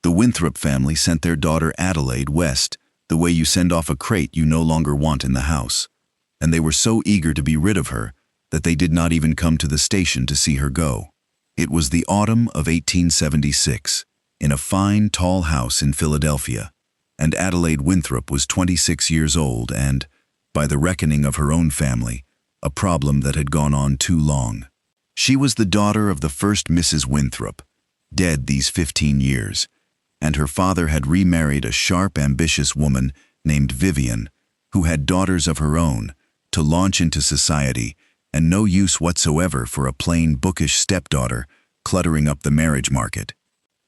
The Winthrop family sent their daughter Adelaide west, the way you send off a crate you no longer want in the house. And they were so eager to be rid of her that they did not even come to the station to see her go. It was the autumn of 1876, in a fine, tall house in Philadelphia, and Adelaide Winthrop was 26 years old and, by the reckoning of her own family, a problem that had gone on too long. She was the daughter of the first Mrs. Winthrop, dead these 15 years, and her father had remarried a sharp, ambitious woman named Vivian, who had daughters of her own, to launch into society, and no use whatsoever for a plain, bookish stepdaughter cluttering up the marriage market.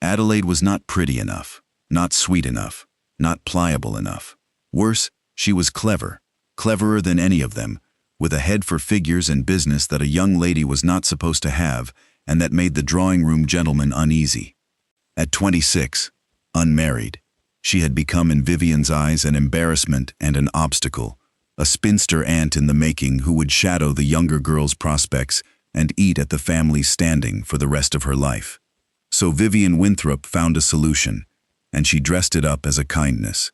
Adelaide was not pretty enough, not sweet enough, not pliable enough. Worse, she was clever, cleverer than any of them, with a head for figures and business that a young lady was not supposed to have and that made the drawing-room gentleman uneasy. At 26, unmarried, she had become in Vivian's eyes an embarrassment and an obstacle, a spinster aunt in the making who would shadow the younger girl's prospects and eat at the family's standing for the rest of her life. So Vivian Winthrop found a solution, and she dressed it up as a kindness.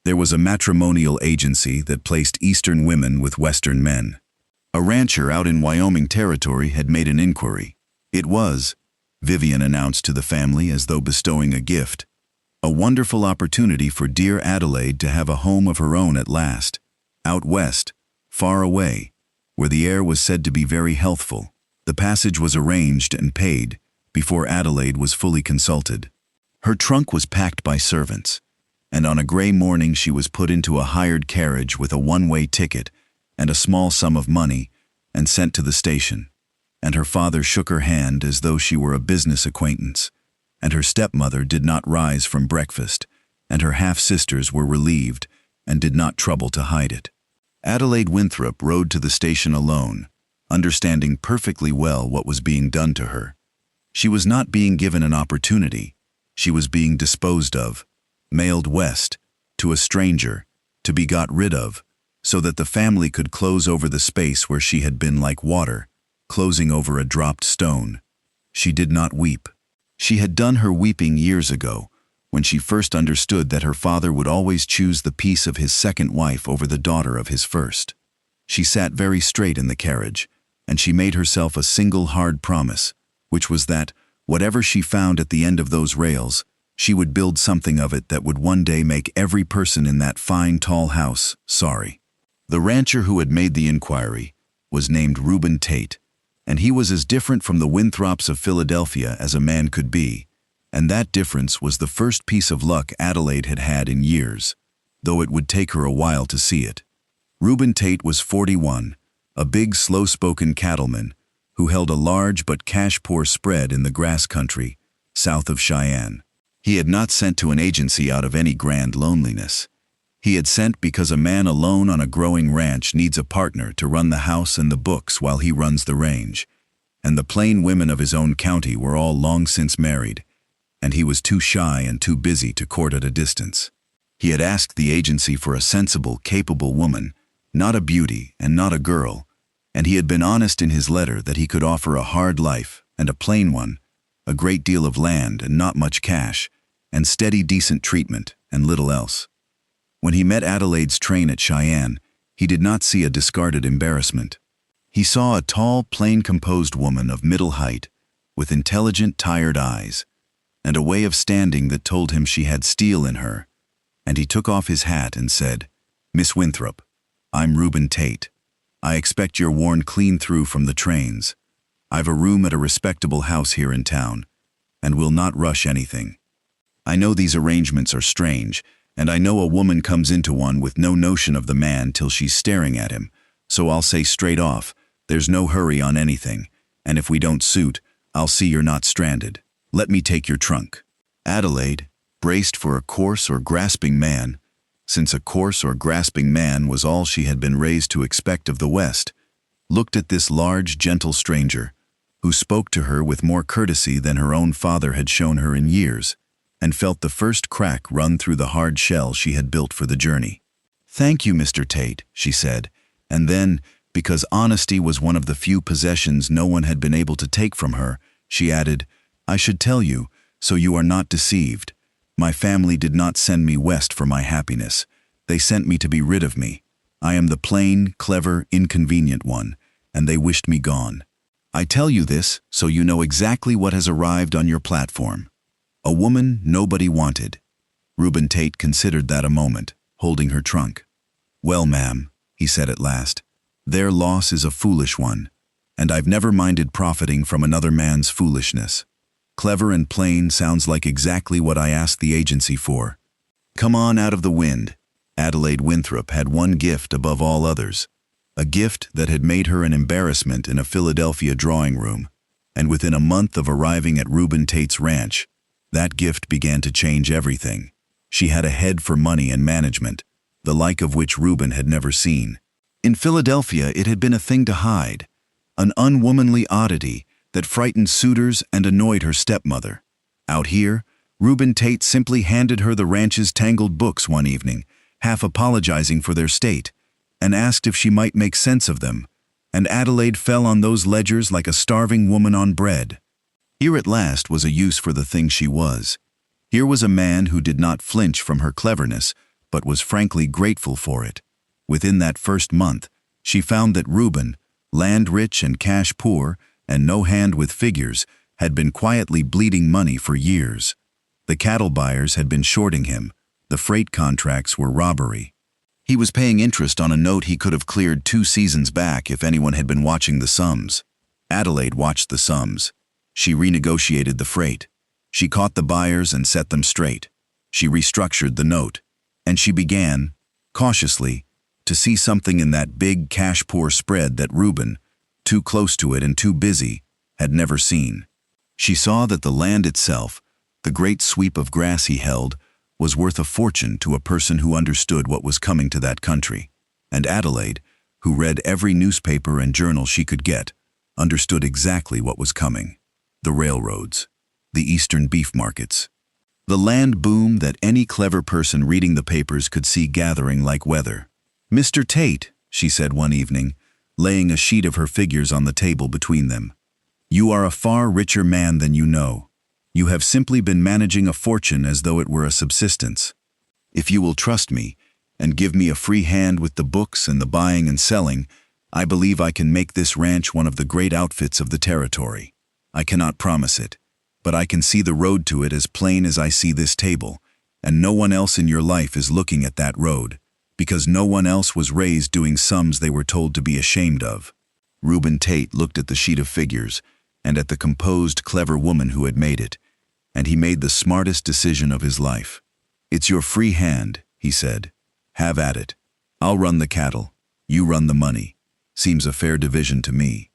There was a matrimonial agency that placed Eastern women with Western men. A rancher out in Wyoming Territory had made an inquiry. It was, Vivian announced to the family as though bestowing a gift, a wonderful opportunity for dear Adelaide to have a home of her own at last, out west, far away, where the air was said to be very healthful. The passage was arranged and paid before Adelaide was fully consulted. Her trunk was packed by servants, and on a gray morning she was put into a hired carriage with a one-way ticket and a small sum of money and sent to the station, and her father shook her hand as though she were a business acquaintance, and her stepmother did not rise from breakfast, and her half-sisters were relieved and did not trouble to hide it. Adelaide Winthrop rode to the station alone, understanding perfectly well what was being done to her. She was not being given an opportunity. She was being disposed of, mailed west, to a stranger, to be got rid of, so that the family could close over the space where she had been like water, closing over a dropped stone. She did not weep. She had done her weeping years ago, when she first understood that her father would always choose the peace of his second wife over the daughter of his first. She sat very straight in the carriage, and she made herself a single hard promise, which was that, whatever she found at the end of those rails, she would build something of it that would one day make every person in that fine, tall house sorry. The rancher who had made the inquiry was named Reuben Tate, and he was as different from the Winthrops of Philadelphia as a man could be, and that difference was the first piece of luck Adelaide had had in years, though it would take her a while to see it. Reuben Tate was 41, a big, slow-spoken cattleman who held a large but cash-poor spread in the grass country, south of Cheyenne. He had not sent to an agency out of any grand loneliness. He had sent because a man alone on a growing ranch needs a partner to run the house and the books while he runs the range, and the plain women of his own county were all long since married, and he was too shy and too busy to court at a distance. He had asked the agency for a sensible, capable woman, not a beauty and not a girl, and he had been honest in his letter that he could offer a hard life and a plain one, a great deal of land and not much cash, and steady, decent treatment and little else. When he met Adelaide's train at Cheyenne, he did not see a discarded embarrassment. He saw a tall, plain-composed woman of middle height, with intelligent, tired eyes, and a way of standing that told him she had steel in her, and he took off his hat and said, "Miss Winthrop, I'm Reuben Tate. I expect you're worn clean through from the trains. I've a room at a respectable house here in town, and will not rush anything. I know these arrangements are strange, and I know a woman comes into one with no notion of the man till she's staring at him, so I'll say straight off, there's no hurry on anything, and if we don't suit, I'll see you're not stranded. Let me take your trunk." Adelaide, braced for a coarse or grasping man, since a coarse or grasping man was all she had been raised to expect of the West, looked at this large, gentle stranger, who spoke to her with more courtesy than her own father had shown her in years, and felt the first crack run through the hard shell she had built for the journey. "Thank you, Mr. Tate," she said, and then, because honesty was one of the few possessions no one had been able to take from her, she added, "I should tell you, so you are not deceived. My family did not send me west for my happiness. They sent me to be rid of me. I am the plain, clever, inconvenient one, and they wished me gone. I tell you this so you know exactly what has arrived on your platform. A woman nobody wanted. Reuben Tate considered that a moment, holding her trunk. Well, ma'am, he said at last, their loss is a foolish one, and I've never minded profiting from another man's foolishness. Clever and plain sounds like exactly what I asked the agency for. Come on out of the wind. Adelaide Winthrop had one gift above all others, a gift that had made her an embarrassment in a Philadelphia drawing room, and within a month of arriving at Reuben Tate's ranch, that gift began to change everything. She had a head for money and management, the like of which Reuben had never seen. In Philadelphia, it had been a thing to hide, an unwomanly oddity that frightened suitors and annoyed her stepmother. Out here, Reuben Tate simply handed her the ranch's tangled books one evening, half apologizing for their state, and asked if she might make sense of them, and Adelaide fell on those ledgers like a starving woman on bread. Here at last was a use for the thing she was. Here was a man who did not flinch from her cleverness, but was frankly grateful for it. Within that first month, she found that Reuben, land-rich and cash-poor, and no hand with figures, had been quietly bleeding money for years. The cattle buyers had been shorting him. The freight contracts were robbery. He was paying interest on a note he could have cleared 2 seasons back if anyone had been watching the sums. Adelaide watched the sums. She renegotiated the freight. She caught the buyers and set them straight. She restructured the note. And she began, cautiously, to see something in that big cash-poor spread that Reuben, too close to it and too busy, had never seen. She saw that the land itself, the great sweep of grass he held, was worth a fortune to a person who understood what was coming to that country. And Adelaide, who read every newspaper and journal she could get, understood exactly what was coming. The railroads, the eastern beef markets, the land boom that any clever person reading the papers could see gathering like weather. Mr. Tate, she said one evening, laying a sheet of her figures on the table between them, you are a far richer man than you know. You have simply been managing a fortune as though it were a subsistence. If you will trust me, and give me a free hand with the books and the buying and selling, I believe I can make this ranch one of the great outfits of the territory. I cannot promise it, but I can see the road to it as plain as I see this table, and no one else in your life is looking at that road, because no one else was raised doing sums they were told to be ashamed of. Reuben Tate looked at the sheet of figures, and at the composed, clever woman who had made it, and he made the smartest decision of his life. It's your free hand, he said. Have at it. I'll run the cattle. You run the money. Seems a fair division to me.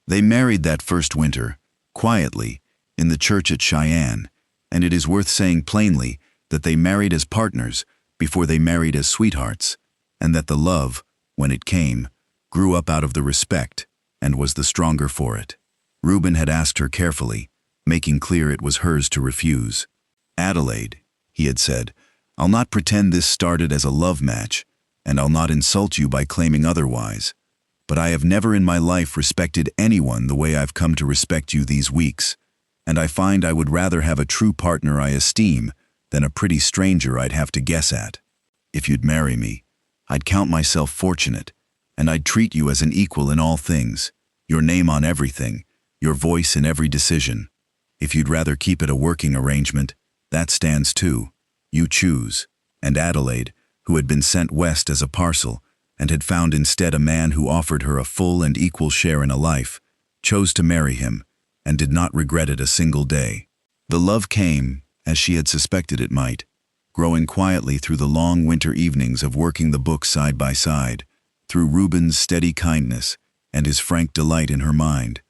They married that first winter, quietly, in the church at Cheyenne, and it is worth saying plainly that they married as partners before they married as sweethearts, and that the love, when it came, grew up out of the respect and was the stronger for it. Reuben had asked her carefully, making clear it was hers to refuse. Adelaide, he had said, I'll not pretend this started as a love match, and I'll not insult you by claiming otherwise, but I have never in my life respected anyone the way I've come to respect you these weeks, and I find I would rather have a true partner I esteem than a pretty stranger I'd have to guess at. If you'd marry me, I'd count myself fortunate, and I'd treat you as an equal in all things, your name on everything, your voice in every decision. If you'd rather keep it a working arrangement, that stands too. You choose. And Adelaide, who had been sent west as a parcel, and had found instead a man who offered her a full and equal share in a life, chose to marry him, and did not regret it a single day. The love came, as she had suspected it might, growing quietly through the long winter evenings of working the book side by side, through Reuben's steady kindness and his frank delight in her mind,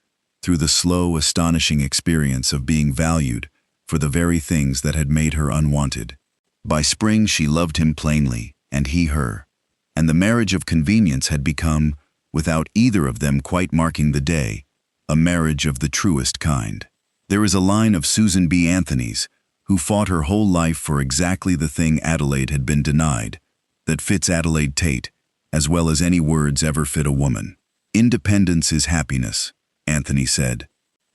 through the slow, astonishing experience of being valued for the very things that had made her unwanted. By spring she loved him plainly, and he her, and the marriage of convenience had become, without either of them quite marking the day, a marriage of the truest kind. There is a line of Susan B. Anthony's, who fought her whole life for exactly the thing Adelaide had been denied, that fits Adelaide Tate, as well as any words ever fit a woman. Independence is happiness, Anthony said.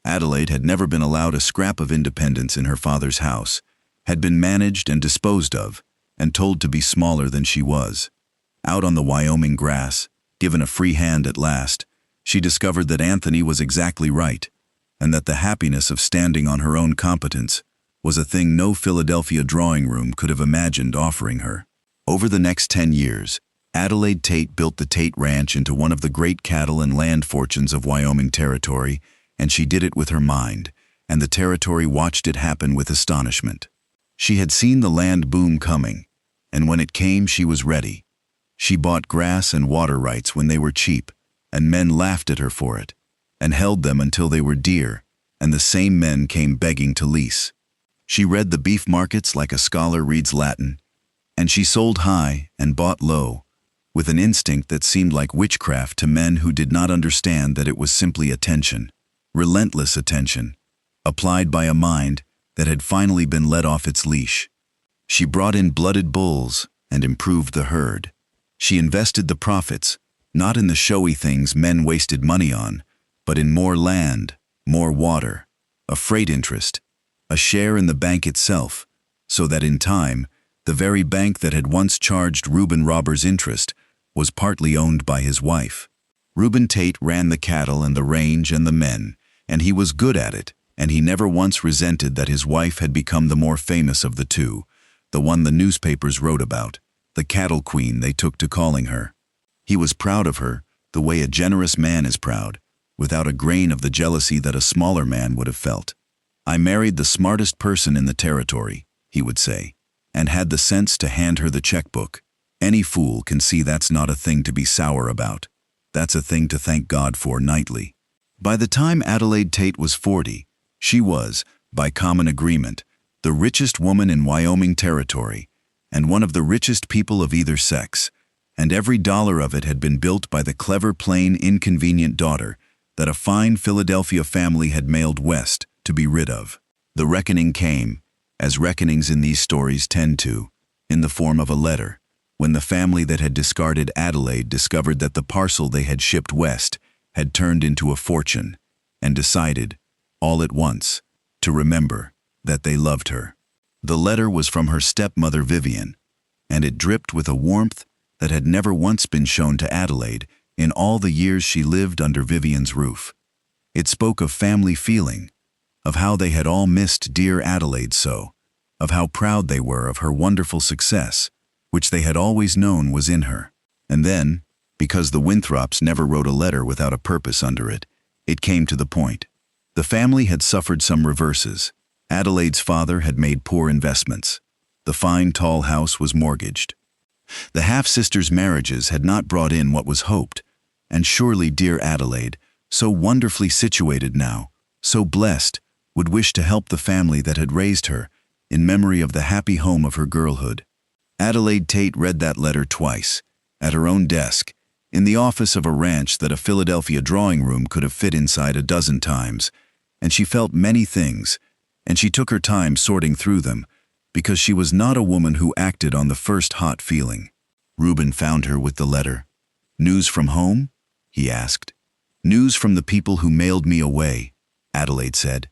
Adelaide had never been allowed a scrap of independence in her father's house, had been managed and disposed of, and told to be smaller than she was. Out on the Wyoming grass, given a free hand at last, she discovered that Anthony was exactly right, and that the happiness of standing on her own competence was a thing no Philadelphia drawing room could have imagined offering her. Over the next 10 years, Adelaide Tate built the Tate Ranch into one of the great cattle and land fortunes of Wyoming Territory, and she did it with her mind, and the territory watched it happen with astonishment. She had seen the land boom coming, and when it came she was ready. She bought grass and water rights when they were cheap, and men laughed at her for it, and held them until they were dear, and the same men came begging to lease. She read the beef markets like a scholar reads Latin, and she sold high and bought low, with an instinct that seemed like witchcraft to men who did not understand that it was simply attention, relentless attention, applied by a mind that had finally been let off its leash. She brought in blooded bulls and improved the herd. She invested the profits, not in the showy things men wasted money on, but in more land, more water, a freight interest, a share in the bank itself, so that in time, the very bank that had once charged Reuben Roberts interest was partly owned by his wife. Reuben Tate ran the cattle and the range and the men, and he was good at it, and he never once resented that his wife had become the more famous of the two, the one the newspapers wrote about, the cattle queen they took to calling her. He was proud of her, the way a generous man is proud, without a grain of the jealousy that a smaller man would have felt. "I married the smartest person in the territory," he would say, and had the sense to hand her the checkbook. Any fool can see that's not a thing to be sour about. That's a thing to thank God for nightly. By the time Adelaide Tate was 40, she was, by common agreement, the richest woman in Wyoming Territory, and one of the richest people of either sex, and every dollar of it had been built by the clever, plain, inconvenient daughter that a fine Philadelphia family had mailed west to be rid of. The reckoning came, as reckonings in these stories tend to, in the form of a letter, when the family that had discarded Adelaide discovered that the parcel they had shipped west had turned into a fortune, and decided, all at once, to remember that they loved her. The letter was from her stepmother Vivian, and it dripped with a warmth that had never once been shown to Adelaide in all the years she lived under Vivian's roof. It spoke of family feeling, of how they had all missed dear Adelaide so, of how proud they were of her wonderful success, which they had always known was in her. And then, because the Winthrops never wrote a letter without a purpose under it, it came to the point. The family had suffered some reverses. Adelaide's father had made poor investments. The fine, tall house was mortgaged. The half-sisters' marriages had not brought in what was hoped, and surely dear Adelaide, so wonderfully situated now, so blessed, would wish to help the family that had raised her, in memory of the happy home of her girlhood. Adelaide Tate read that letter twice, at her own desk, in the office of a ranch that a Philadelphia drawing room could have fit inside a dozen times, and she felt many things, and she took her time sorting through them, because she was not a woman who acted on the first hot feeling. Reuben found her with the letter. "News from home?" he asked. "News from the people who mailed me away," Adelaide said.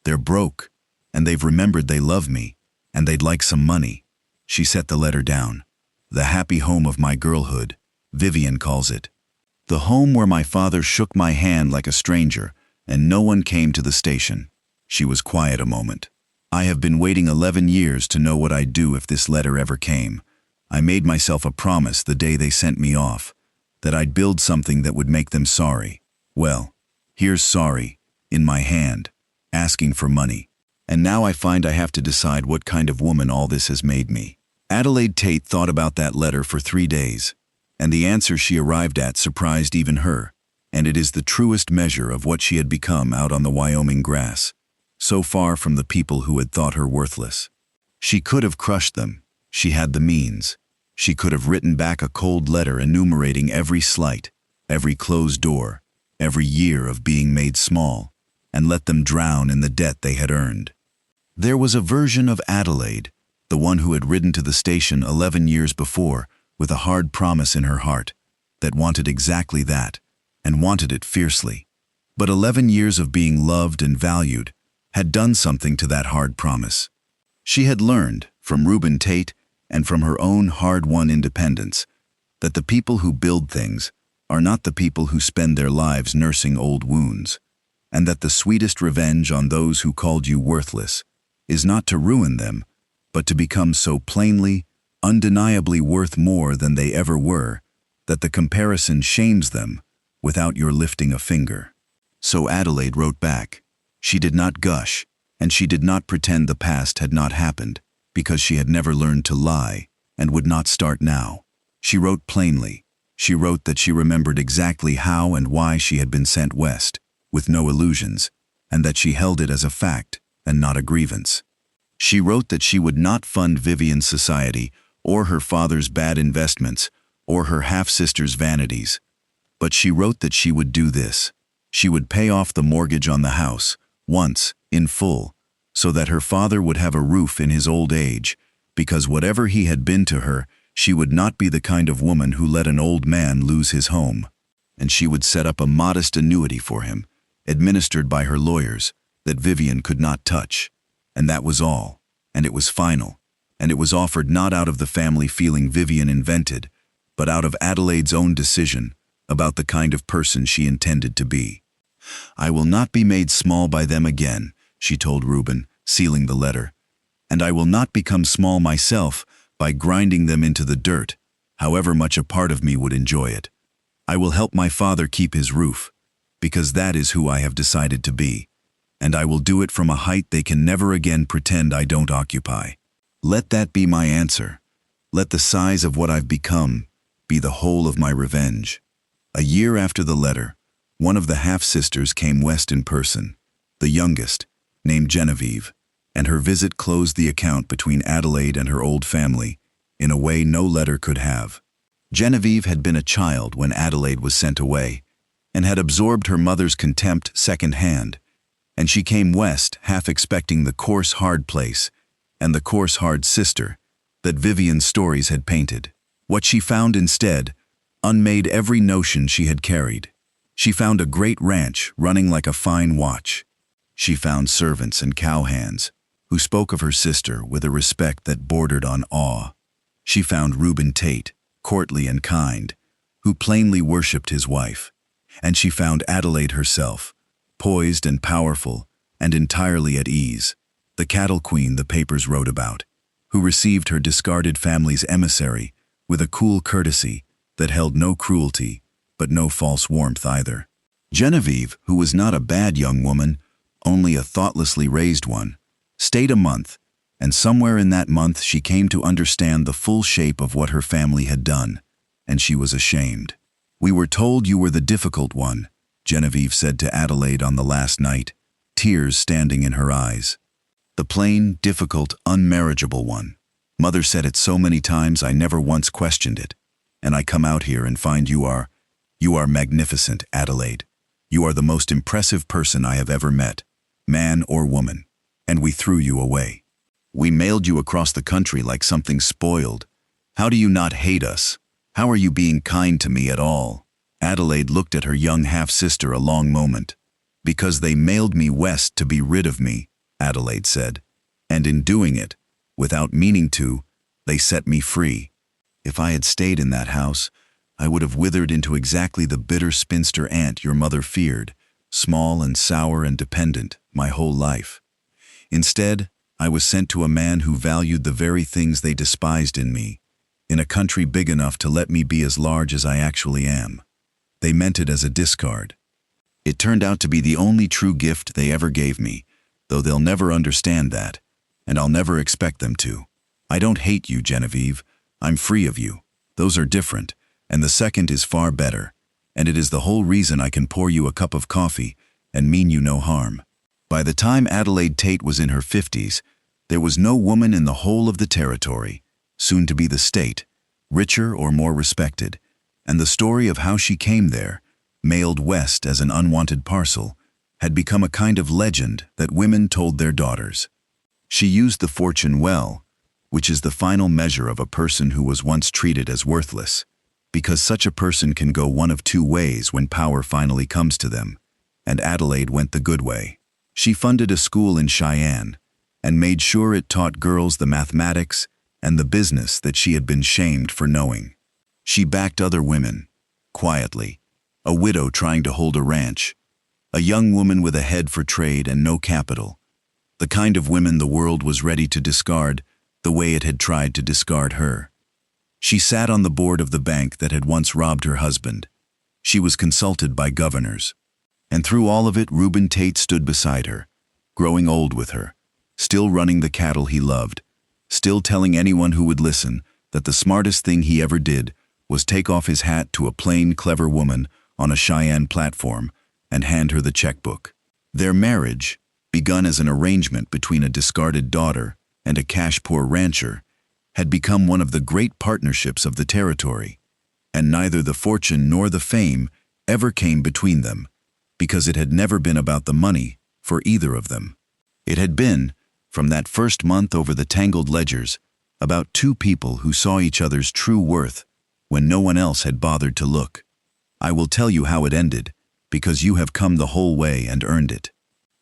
"They're broke, and they've remembered they love me, and they'd like some money." She set the letter down. "The happy home of my girlhood," Vivian calls it. "The home where my father shook my hand like a stranger, and no one came to the station." She was quiet a moment. "I have been waiting 11 years to know what I'd do if this letter ever came. I made myself a promise the day they sent me off, that I'd build something that would make them sorry. Well, here's sorry, in my hand, asking for money. And now I find I have to decide what kind of woman all this has made me." Adelaide Tate thought about that letter for 3 days, and the answer she arrived at surprised even her, and it is the truest measure of what she had become out on the Wyoming grass, so far from the people who had thought her worthless. She could have crushed them. She had the means. She could have written back a cold letter enumerating every slight, every closed door, every year of being made small, and let them drown in the debt they had earned. There was a version of Adelaide, the one who had ridden to the station 11 years before with a hard promise in her heart, that wanted exactly that, and wanted it fiercely. But 11 years of being loved and valued had done something to that hard promise. She had learned, from Reuben Tate and from her own hard-won independence, that the people who build things are not the people who spend their lives nursing old wounds, and that the sweetest revenge on those who called you worthless is not to ruin them, but to become so plainly, undeniably worth more than they ever were, that the comparison shames them without your lifting a finger. So Adelaide wrote back. She did not gush, and she did not pretend the past had not happened, because she had never learned to lie and would not start now. She wrote plainly. She wrote that she remembered exactly how and why she had been sent west, with no illusions, and that she held it as a fact and not a grievance. She wrote that she would not fund Vivian's society or her father's bad investments or her half-sister's vanities, but she wrote that she would do this. She would pay off the mortgage on the house, once, in full, so that her father would have a roof in his old age, because whatever he had been to her, she would not be the kind of woman who let an old man lose his home. And she would set up a modest annuity for him, administered by her lawyers, that Vivian could not touch. And that was all, and it was final, and it was offered not out of the family feeling Vivian invented, but out of Adelaide's own decision about the kind of person she intended to be. "I will not be made small by them again," she told Reuben, sealing the letter. "And I will not become small myself by grinding them into the dirt, however much a part of me would enjoy it. I will help my father keep his roof, because that is who I have decided to be, and I will do it from a height they can never again pretend I don't occupy. Let that be my answer. Let the size of what I've become be the whole of my revenge." A year after the letter, one of the half-sisters came west in person, the youngest, named Genevieve, and her visit closed the account between Adelaide and her old family in a way no letter could have. Genevieve had been a child when Adelaide was sent away, and had absorbed her mother's contempt second-hand, and she came west half expecting the coarse, hard place and the coarse, hard sister that Vivian's stories had painted. What she found instead unmade every notion she had carried. She found a great ranch running like a fine watch. She found servants and cowhands who spoke of her sister with a respect that bordered on awe. She found Reuben Tate, courtly and kind, who plainly worshipped his wife. And she found Adelaide herself, poised and powerful and entirely at ease, the cattle queen the papers wrote about, who received her discarded family's emissary with a cool courtesy that held no cruelty, but no false warmth either. Genevieve, who was not a bad young woman, only a thoughtlessly raised one, stayed a month, and somewhere in that month she came to understand the full shape of what her family had done, and she was ashamed. "We were told you were the difficult one," Genevieve said to Adelaide on the last night, tears standing in her eyes. "The plain, difficult, unmarriageable one. Mother said it so many times I never once questioned it. And I come out here and find you are magnificent, Adelaide. You are the most impressive person I have ever met, man or woman, and we threw you away. We mailed you across the country like something spoiled. How do you not hate us? How are you being kind to me at all?" Adelaide looked at her young half-sister a long moment. "Because they mailed me west to be rid of me," Adelaide said, "and in doing it, without meaning to, they set me free. If I had stayed in that house, I would have withered into exactly the bitter spinster aunt your mother feared, small and sour and dependent, my whole life. Instead, I was sent to a man who valued the very things they despised in me, in a country big enough to let me be as large as I actually am. They meant it as a discard. It turned out to be the only true gift they ever gave me, though they'll never understand that, and I'll never expect them to. I don't hate you, Genevieve. I'm free of you. Those are different, and the second is far better, and it is the whole reason I can pour you a cup of coffee and mean you no harm." By the time Adelaide Tate was in her 50s, there was no woman in the whole of the territory, soon to be the state, richer or more respected, and the story of how she came there, mailed west as an unwanted parcel, had become a kind of legend that women told their daughters. She used the fortune well, which is the final measure of a person who was once treated as worthless, because such a person can go one of two ways when power finally comes to them, and Adelaide went the good way. She funded a school in Cheyenne, and made sure it taught girls the mathematics and the business that she had been shamed for knowing. She backed other women, quietly, a widow trying to hold a ranch, a young woman with a head for trade and no capital, the kind of women the world was ready to discard the way it had tried to discard her. She sat on the board of the bank that had once robbed her husband. She was consulted by governors. And through all of it, Reuben Tate stood beside her, growing old with her, still running the cattle he loved, still telling anyone who would listen that the smartest thing he ever did was take off his hat to a plain, clever woman on a Cheyenne platform and hand her the checkbook. Their marriage, begun as an arrangement between a discarded daughter and a cash-poor rancher, had become one of the great partnerships of the territory, and neither the fortune nor the fame ever came between them, because it had never been about the money for either of them. It had been, from that first month over the tangled ledgers, about two people who saw each other's true worth when no one else had bothered to look. I will tell you how it ended, because you have come the whole way and earned it.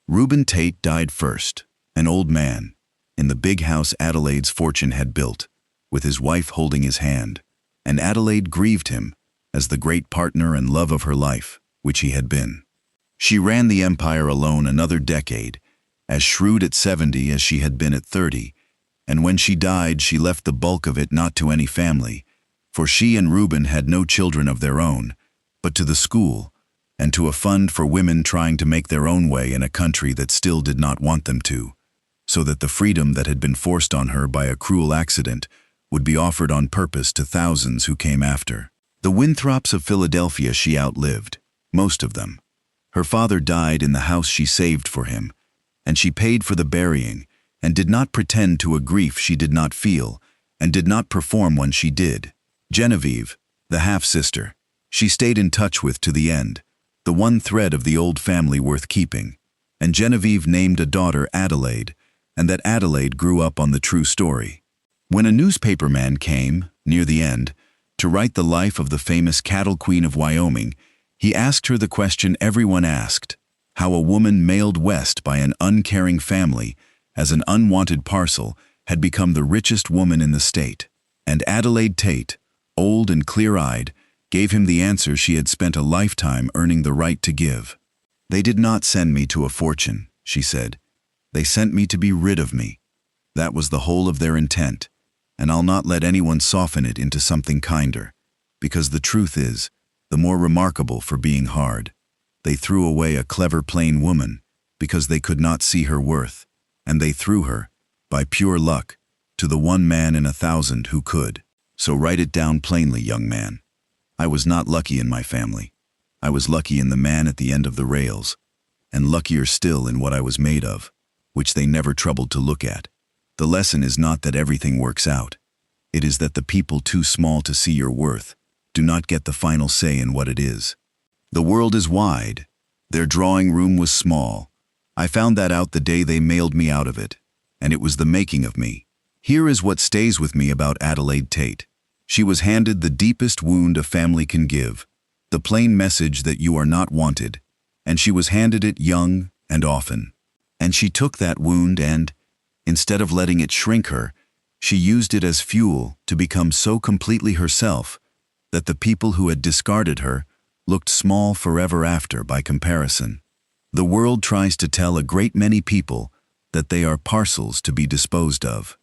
Reuben Tate died first, an old man, in the big house Adelaide's fortune had built, with his wife holding his hand, and Adelaide grieved him as the great partner and love of her life, which he had been. She ran the empire alone another decade, as shrewd at 70 as she had been at 30, and when she died she left the bulk of it not to any family, for she and Reuben had no children of their own, but to the school, and to a fund for women trying to make their own way in a country that still did not want them to, so that the freedom that had been forced on her by a cruel accident would be offered on purpose to thousands who came after. The Winthrops of Philadelphia she outlived, most of them. Her father died in the house she saved for him, and she paid for the burying, and did not pretend to a grief she did not feel, and did not perform when she did. Genevieve, the half-sister, she stayed in touch with to the end, the one thread of the old family worth keeping, and Genevieve named a daughter Adelaide, and that Adelaide grew up on the true story. When a newspaper man came, near the end, to write the life of the famous cattle queen of Wyoming, he asked her the question everyone asked, how a woman mailed west by an uncaring family as an unwanted parcel had become the richest woman in the state. And Adelaide Tate, old and clear-eyed, gave him the answer she had spent a lifetime earning the right to give. "They did not send me to a fortune," she said. "They sent me to be rid of me. That was the whole of their intent, and I'll not let anyone soften it into something kinder, because the truth is, the more remarkable for being hard. They threw away a clever plain woman because they could not see her worth, and they threw her, by pure luck, to the one man in 1,000 who could. So write it down plainly, young man. I was not lucky in my family. I was lucky in the man at the end of the rails, and luckier still in what I was made of, which they never troubled to look at. The lesson is not that everything works out. It is that the people too small to see your worth do not get the final say in what it is. The world is wide. Their drawing room was small. I found that out the day they mailed me out of it, and it was the making of me. Here is what stays with me about Adelaide Tate. She was handed the deepest wound a family can give, the plain message that you are not wanted, and she was handed it young and often. And she took that wound and, instead of letting it shrink her, she used it as fuel to become so completely herself that the people who had discarded her looked small forever after by comparison. The world tries to tell a great many people that they are parcels to be disposed of.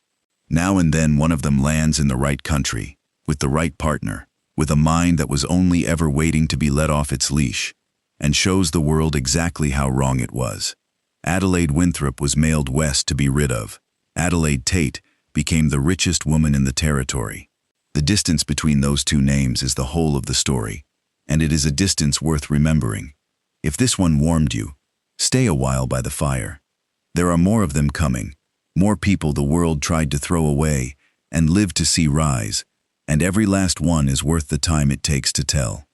Now and then one of them lands in the right country, with the right partner, with a mind that was only ever waiting to be let off its leash, and shows the world exactly how wrong it was. Adelaide Winthrop was mailed west to be rid of. Adelaide Tate became the richest woman in the territory. The distance between those two names is the whole of the story, and it is a distance worth remembering. If this one warmed you, stay a while by the fire. There are more of them coming, more people the world tried to throw away and lived to see rise, and every last one is worth the time it takes to tell.